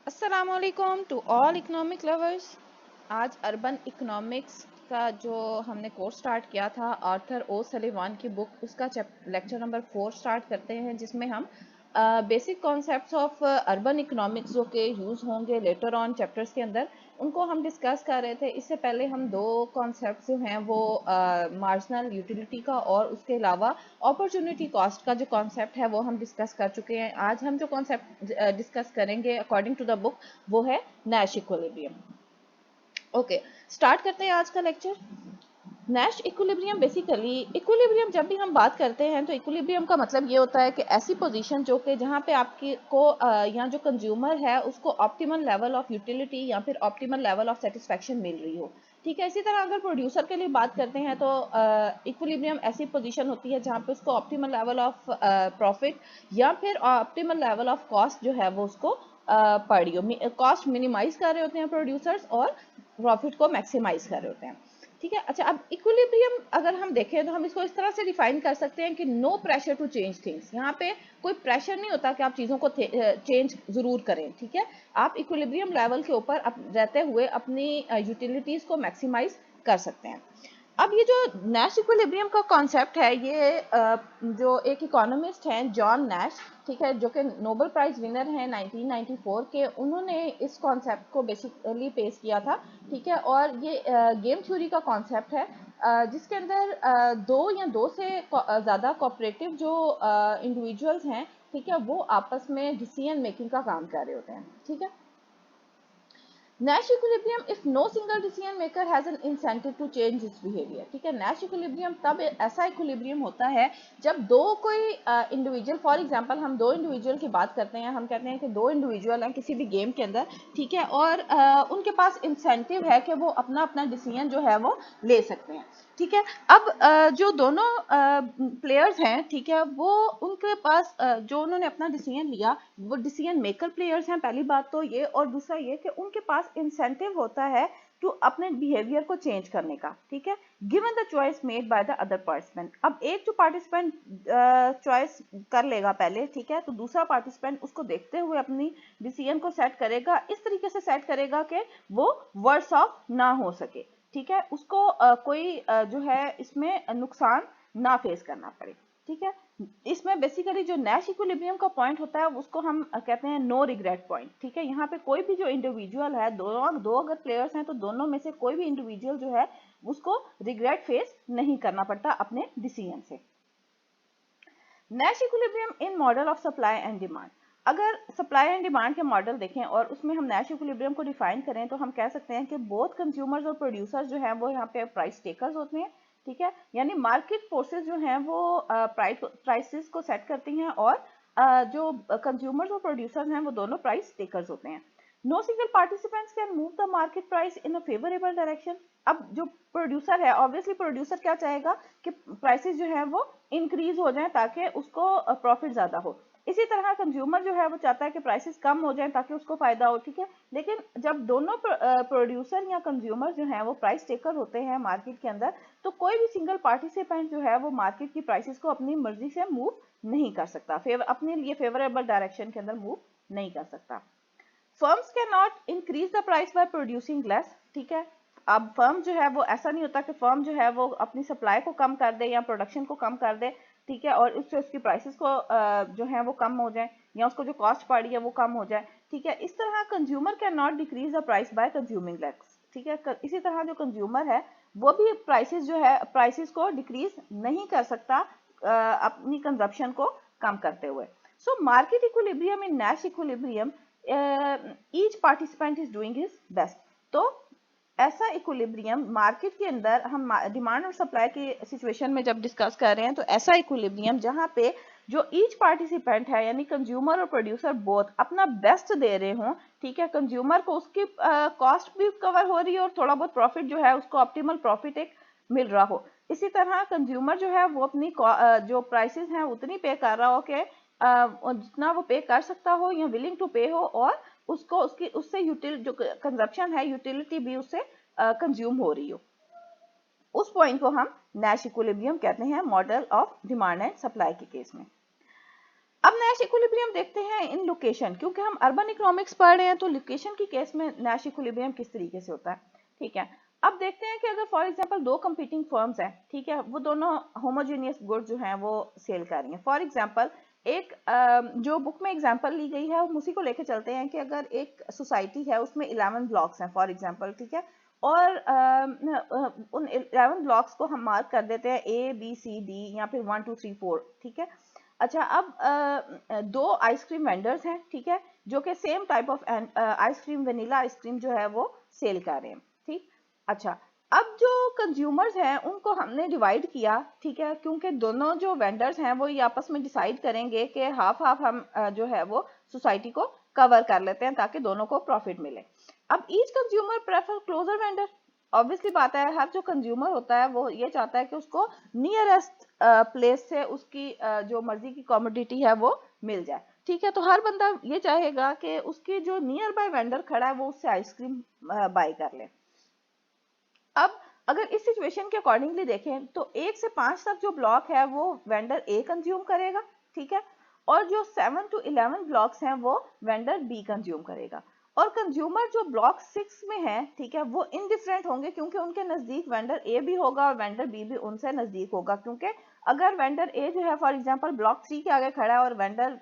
अस्सलामुअलैकुम to all economic lovers. आज urban economics का जो हमने कोर्स स्टार्ट किया था आर्थर ओ सलीवान की बुक, उसका लेक्चर नंबर 4 स्टार्ट करते हैं, जिसमें हम basic concepts of urban economics जो के यूज़ होंगे लेटर ऑन चैप्टर्स के अंदर, उनको हम डिस्कस कर रहे थे। इससे पहले हम दो कॉन्सेप्ट्स जो हैं वो मार्जिनल यूटिलिटी का और उसके अलावा अपॉर्चुनिटी कॉस्ट का जो कॉन्सेप्ट है वो हम डिस्कस कर चुके हैं। आज हम जो कॉन्सेप्ट डिस्कस करेंगे अकॉर्डिंग टू द बुक वो है नैश इक्विलिब्रियम। ओके, स्टार्ट करते हैं आज का lecture. Nash equilibrium, basically equilibrium जब भी हम बात करते हैं तो इक्विलिब्रियम का मतलब ये होता है कि ऐसी पोजीशन जो कि जहाँ पे आपकी को या जो कंज्यूमर है उसको ऑप्टिमल लेवल ऑफ यूटिलिटी या फिर ऑप्टिमल लेवल ऑफ सेटिस्फेक्शन मिल रही हो। ठीक है, इसी तरह अगर प्रोड्यूसर के लिए बात करते हैं तो इक्विलिब्रियम ऐसी पोजीशन होती है जहाँ पे उसको ऑप्टिमल लेवल ऑफ प्रॉफिट या फिर ऑप्टिमल लेवल ऑफ कॉस्ट जो है वो उसको पड़ रही हो। कॉस्ट मिनिमाइज कर रहे होते हैं प्रोड्यूसर्स और प्रॉफिट को मैक्सिमाइज कर रहे होते हैं। ठीक है, अच्छा, अब इक्विलिब्रियम अगर हम देखें तो हम इसको इस तरह से डिफाइन कर सकते हैं कि no pressure to change things. यहाँ पे कोई प्रेशर नहीं होता कि आप चीज़ों को चेंज ज़रूर करें। ठीक है, आप इक्विलिब्रियम लेवल के ऊपर रहते हुए अपनी यूटिलिटीज़ को मैक्सिमाइज कर सकते हैं। अब ये जो नैश इक्विलिब्रियम का कॉन्सेप्ट है, ये जो एक इकोनॉमिस्ट हैं जॉन नैश, ठीक है, जो कि नोबेल प्राइज विनर हैं 1994 के, उन्होंने इस कॉन्सेप्ट को बेसिकली पेश किया था। ठीक है, और ये गेम थ्योरी का कॉन्सेप्ट है जिसके अंदर दो या दो से ज़्यादा कोऑपरेटिव जो इंडिविजुअल्स हैं, ठीक है, वो आपस में डिसीजन मेकिंग का काम कर रहे होते हैं। ठीक है, Nash equilibrium if no single decision maker has an incentive to change its behavior। ठीक है, Nash equilibrium तब ऐसा equilibrium होता है जब दो कोई इंडिविजुअल, फॉर एग्जांपल हम दो इंडिविजुअल की बात करते हैं, हम कहते हैं कि दो इंडिविजुअल हैं किसी भी गेम के अंदर, ठीक है, और उनके पास इंसेंटिव है कि वो अपना अपना डिसीजन जो है वो ले सकते हैं। ठीक है, अब जो दोनों प्लेयर्स हैं, ठीक है, वो उनके पास जो उन्होंने अपना डिसीजन लिया वो डिसीजन मेकर प्लेयर्स हैं, पहली बात तो ये, और दूसरा ये कि उनके पास इंसेंटिव होता है टू अपने बिहेवियर को चेंज करने का। ठीक है, given the choice made by the other participant. अब एक जो पार्टिसिपेंट चॉइस कर लेगा पहले, ठीक है, तो दूसरा पार्टिसिपेंट उसको देखते हुए अपनी डिसीजन को सेट करेगा, इस तरीके से सेट करेगा कि वो वर्स ऑफ ना हो सके। ठीक है, उसको कोई जो है इसमें नुकसान ना फेस करना पड़े। ठीक है, इसमें बेसिकली जो नैश इक्विलिब्रियम का पॉइंट होता है उसको हम कहते हैं नो रिग्रेट पॉइंट। ठीक है, यहाँ पे कोई भी जो इंडिविजुअल है, दो अगर प्लेयर्स हैं तो दोनों में से कोई भी इंडिविजुअल जो है उसको रिग्रेट फेस नहीं करना पड़ता अपने डिसीजन से। Nash equilibrium in model of supply and demand. अगर सप्लाई एंड डिमांड के मॉडल देखें और उसमें हम नैश इक्विलिब्रियम को डिफाइन करें तो हम कह सकते हैं कि बोथ कंज्यूमर्स और प्रोड्यूसर्स जो हैं वो यहाँ पे प्राइस टेकर्स होते हैं। ठीक है, यानी मार्केट फोर्सेस जो हैं वो प्राइसेस को सेट करती हैं और जो कंज्यूमर्स और प्रोड्यूसर्स हैं वो दोनों प्राइस टेकर्स होते हैं। No single participants can move the market price in a favourable direction. अब जो प्रोड्यूसर है, ऑब्वियसली प्रोड्यूसर क्या चाहेगा कि प्राइसेस जो है वो इंक्रीज हो जाए ताकि उसको प्रॉफिट ज्यादा हो। इसी तरह कंज्यूमर जो है वो चाहता है कि प्राइसेस कम हो जाएं ताकि उसको फायदा हो। ठीक है, लेकिन जब दोनों प्रोड्यूसर या कंज्यूमर जो है वो प्राइस टेकर होते हैं मार्केट के अंदर, तो कोई भी सिंगल पार्टिसिपेंट जो है वो मार्केट की प्राइसेस को अपनी मर्जी से मूव नहीं कर सकता, अपने लिए फेवरेबल डायरेक्शन के अंदर मूव नहीं कर सकता। Firms can not increase the price by producing less. ठीक है, अब फर्म जो है वो ऐसा नहीं होता कि फर्म जो है वो अपनी सप्लाई को कम कर दे या प्रोडक्शन को कम कर दे, ठीक है, और उससे उसकी प्राइसेस को जो है वो कम हो जाए या उसको जो कॉस्ट पड़ रही है वो कम हो जाए। ठीक है, इस तरह consumer can not decrease the price by consuming less. ठीक है, इसी तरह जो कंज्यूमर है वो भी प्राइसेस जो है प्राइसेस को डिक्रीज नहीं कर सकता अपनी कंजप्शन को कम करते हुए। So market equilibrium in Nash equilibrium each participant is doing his best. तो ऐसा इक्विलिब्रियम मार्केट के अंदर हम डिमांड और सप्लाई की सिचुएशन में जब डिस्कस कर रहे हैं तो ऐसा इक्विलिब्रियम जहां पे जो ईच पार्टिसिपेंट है यानी कंज्यूमर और प्रोड्यूसर बोथ अपना बेस्ट दे रहे हों। ठीक है, कंज्यूमर को उसकी कॉस्ट भी कवर हो रही है और थोड़ा बहुत प्रॉफिट जो है उसको ऑप्टिमल प्रॉफिट एक मिल रहा हो। इसी तरह कंज्यूमर जो है वो अपनी जो प्राइसेस हैं उतनी पे कर रहा हो कि जितना वो पे कर सकता हो या विलिंग टू पे हो, और उसको उससे जो कंजप्शन है यूटिलिटी भी उससे कंज्यूम हो रही हो। उस पॉइंट को हम नैश इक्विलिब्रियम कहते हैं model of demand and supply के केस में। अब नैश इक्विलिब्रियम देखते हैं इन लोकेशन, क्योंकि हम अर्बन इकोनॉमिक्स पढ़ रहे हैं तो लोकेशन की केस में नैश इक्विलिब्रियम किस तरीके से होता है। ठीक है, अब देखते हैं कि अगर फॉर एग्जांपल दो कंपीटिंग फर्म्स हैं, ठीक है, वो दोनों होमोजेनियस गुड्स जो हैं वो सेल कर रही हैं। फॉर एग्जांपल एक जो बुक में एग्जांपल ली गई है हम उसी को लेके चलते हैं कि अगर एक सोसाइटी है उसमें 11 ब्लॉक्स हैं फॉर एग्जांपल, ठीक है, और उन 11 ब्लॉक्स को हम मार्क कर देते हैं A B C D या फिर 1 2 3 4, ठीक है। अच्छा, अब दो आइसक्रीम वेंडर्स हैं, ठीक है, जो कि same type of ice cream, vanilla ice cream जो है वो सेल कर रहे हैं, ठीक। अच्छा, अब जो कंज्यूमर्स हैं उनको हमने डिवाइड किया, ठीक है, क्योंकि दोनों जो वेंडर्स हैं वो ये आपस में डिसाइड करेंगे कि हाफ हाफ हम जो है वो सोसाइटी को कवर कर लेते हैं ताकि दोनों को प्रॉफिट मिले। अब each consumer prefer closer vendor, obviously बात है, हर जो कंज्यूमर होता है वो ये चाहता है कि उसको नियरेस्ट प्लेस से उसकी जो मर्जी की कमोडिटी है वो मिल जाए, ठीक है। तो हर बंदा ये चाहेगा कि उसकी जो नियर बाय वेंडर खड़ा है वो उससे आइसक्रीम बाय कर ले। अब अगर इस सिचुएशन के अकॉर्डिंगली देखें तो 1 से 5 तक जो ब्लॉक है वो वेंडर ए कंज्यूम करेगा, ठीक है, और जो 7 to 11 ब्लॉक्स हैं वो वेंडर बी कंज्यूम करेगा। और कंज्यूमर जो ब्लॉक 6 में है, ठीक है, वो इनडिफरेंट होंगे क्योंकि उनके नजदीक वेंडर ए भी होगा और वेंडर बी भी उनसे नजदीक होगा, क्योंकि अगर वेंडर ए जो है फॉर एग्जांपल ब्लॉक 3 के आगे खड़ा है और वेंडर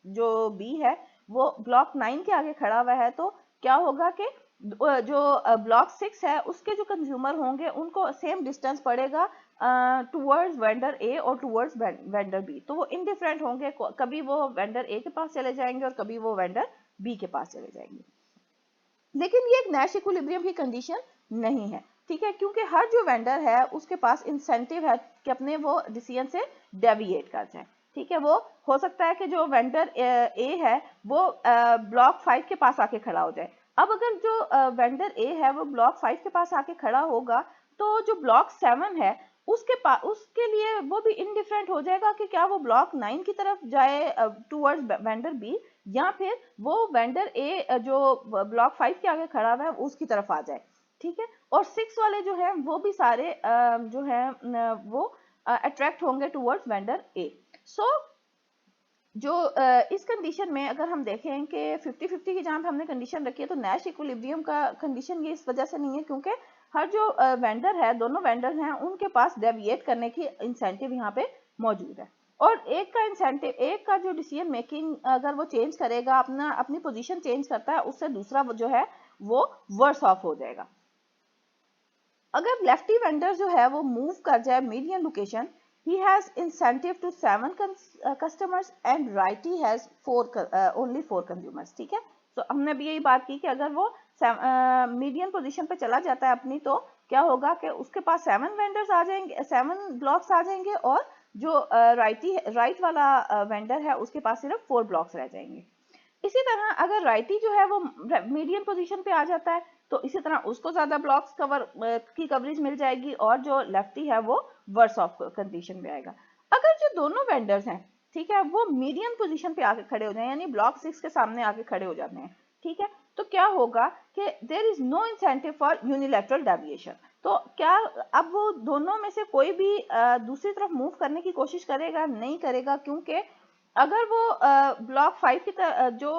जो बी है वो ब्लॉक 9 के आगे खड़ा हुआ है, तो क्या होगा कि जो ब्लॉक 6 है उसके जो कंज्यूमर होंगे उनको सेम डिस्टेंस पड़ेगा टुवर्ड्स वेंडर ए और टुवर्ड्स वेंडर बी, तो वो इनडिफरेंट होंगे, कभी वो वेंडर ए के पास चले जाएंगे और कभी वो वेंडर बी के पास चले जाएंगे। लेकिन ये एक नैश इक्विलिब्रियम की कंडीशन नहीं है, ठीक है, क्योंकि हर जो वेंडर है उसके पास इंसेंटिव है कि अपने वो डिसीजन से डेविएट कर जाए, ठीक है। वो हो सकता है कि जो वेंडर ए है वो ब्लॉक 5 के पास आके खड़ा हो जाए। अब अगर जो वेंडर ए है वो ब्लॉक 5 के पास आके खड़ा होगा तो जो ब्लॉक 7 है उसके लिए वो भी इनडिफरेंट हो जाएगा कि क्या वो ब्लॉक 9 की तरफ जाए टूवर्ड्स वेंडर बी, या फिर वो वेंडर ए जो ब्लॉक 5 के आगे खड़ा हुआ है उसकी तरफ आ जाए, ठीक है। और 6 वाले जो है वो भी सारे जो है वो अट्रैक्ट होंगे टूवर्ड्स वेंडर ए। सो जो इस कंडीशन में अगर हम देखें कि 50-50 की जहां पे हमने कंडीशन रखी है तो नैश इक्विलिब्रियम का कंडीशन ये इस वजह से नहीं है क्योंकि हर जो वेंडर है, दोनों वेंडर हैं, उनके पास डेविएट करने की इंसेंटिव यहाँ पे मौजूद है। और एक का इंसेंटिव, एक का जो डिसीजन मेकिंग अगर वो चेंज करेगा, अपनी पोजीशन चेंज करता है, उससे दूसरा जो है वो वर्स ऑफ हो जाएगा। अगर लेफ्टी वेंडर जो है वो मूव कर जाए median location, he has incentive to 7 customers and righty has 4 only 4 consumers, ठीक है। तो हमने भी यही बात की कि अगर वो मीडियन पोजीशन पे चला जाता है अपनी, तो क्या होगा कि उसके पास 7 वेंडर्स आ जाएंगे, 7 ब्लॉक्स आ जाएंगे, और जो राइट वाला वेंडर है उसके पास सिर्फ 4 ब्लॉक्स रह जाएंगे। इसी तरह अगर राइटी जो है वो मीडियन पोजीशन पे आ जाता है तो इसी तरह उसको ज्यादा ब्लॉक्स की कवरेज मिल जाएगी, और जो लेफ्टी है वो वर्स ऑफ कंडीशन में आएगा। अगर जो दोनों वेंडर्स हैं, ठीक है, वो मीडियन पोजीशन पे आके खड़े हो जाए, यानी ब्लॉक 6 के सामने आके खड़े हो जाते हैं, ठीक है, तो क्या होगा कि there is no incentive for unilateral deviation. तो क्या अब वो दोनों में से कोई भी दूसरी तरफ मूव करने की कोशिश करेगा? नहीं करेगा, क्योंकि अगर वो ब्लॉक 5 की तरफ जो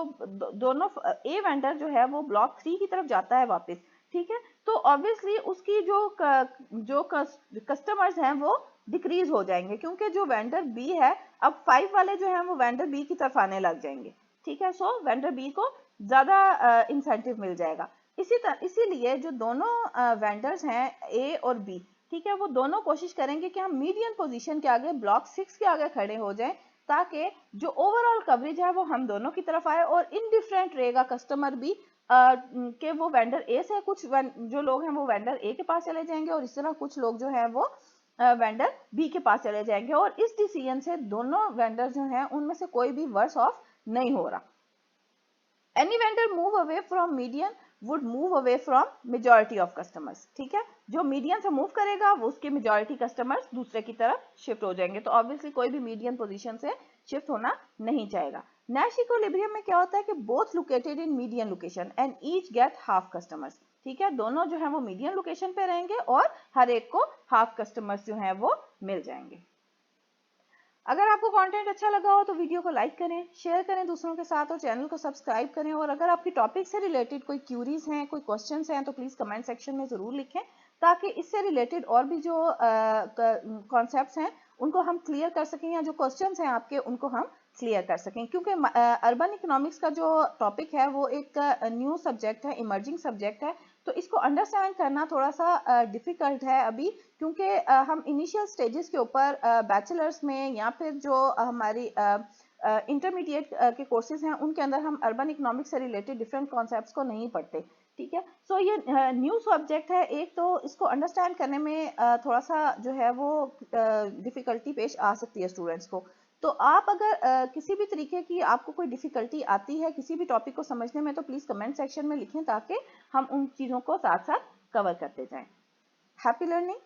दोनों ए वेंडर जो है वो ब्लॉक 3 की तरफ जाता है वापस, ठीक है, तो ऑब्वियसली उसकी जो कस्टमर्स हैं वो डिक्रीज हो जाएंगे, क्योंकि जो वेंडर बी है अब 5 वाले जो हैं वो वेंडर बी की तरफ आने लग जाएंगे, ठीक है। सो वेंडर बी को ज्यादा इंसेंटिव मिल जाएगा। इसीलिए जो दोनों वेंडर्स हैं ए और बी, ठीक है, वो दोनों कोशिश करेंगे कि हम मीडियन पोजीशन के आगे ब्लॉक 6 के आगे खड़े हो जाएं, ताकि जो ओवरऑल कवरेज है वो हम दोनों की तरफ आए, और इनडिफरेंट रहेगा कस्टमर भी कि वो वेंडर ए से कुछ जो लोग हैं वो वेंडर ए के पास चले जाएंगे, और इस तरह कुछ लोग जो हैं वो वेंडर बी के पास चले जाएंगे, और इस डिसीजन से दोनों वेंडर जो हैं उनमें से कोई भी वर्स ऑफ नहीं हो रहा। Any vendor move away from median would move away from majority of customers, ठीक है। जो मीडियन से मूव करेगा वो उसके मेजॉरिटी कस्टमर्स दूसरे की तरफ शिफ्ट हो जाएंगे, तो ऑब्वियसली कोई भी मीडियन पोजीशन से शिफ्ट होना नहीं चाहेगा। नैश इक्विलिब्रियम में क्या होता है कि both located in median location and each gate half customers, ठीक है, दोनों जो है वो मीडियन लोकेशन पे रहेंगे और हर एक को हाफ कस्टमर्स जो है वो मिल जाएंगे। अगर आपको कंटेंट अच्छा लगा हो तो वीडियो को लाइक करें, शेयर करें दूसरों के साथ और चैनल को सब्सक्राइब करें। और अगर आपकी टॉपिक से रिलेटेड कोई क्यूरीज हैं, कोई क्वेश्चंस हैं तो प्लीज़ कमेंट सेक्शन में ज़रूर लिखें, ताकि इससे रिलेटेड और भी जो कॉन्सेप्ट्स हैं उनको हम क्लियर कर सकें, या जो क्वेश्चंस हैं आपके उनको हम क्लियर कर सकें। क्योंकि अर्बन इकोनॉमिक्स का जो टॉपिक है वो एक न्यू सब्जेक्ट है, इमर्जिंग सब्जेक्ट है, तो इसको अंडरस्टैंड करना थोड़ा सा डिफ़िकल्ट है अभी, क्योंकि हम इनिशियल स्टेजेस के ऊपर बैचलर्स में या फिर जो हमारी इंटरमीडिएट के कोर्सेज हैं उनके अंदर हम अर्बन इकोनॉमिक्स से रिलेटेड डिफरेंट कॉन्सेप्ट्स को नहीं पढ़ते। ठीक है, सो ये न्यू सब्जेक्ट है एक, तो इसको अंडरस्टैंड करने में थोड़ा सा जो है वो डिफ़िकल्टी पेश आ सकती है स्टूडेंट्स को। तो आप अगर किसी भी तरीके की आपको कोई डिफ़िकल्टी आती है किसी भी टॉपिक को समझने में, तो प्लीज़ कमेंट सेक्शन में लिखें, ताकि हम उन चीज़ों को साथ साथ कवर करते जाएं। Happy learning.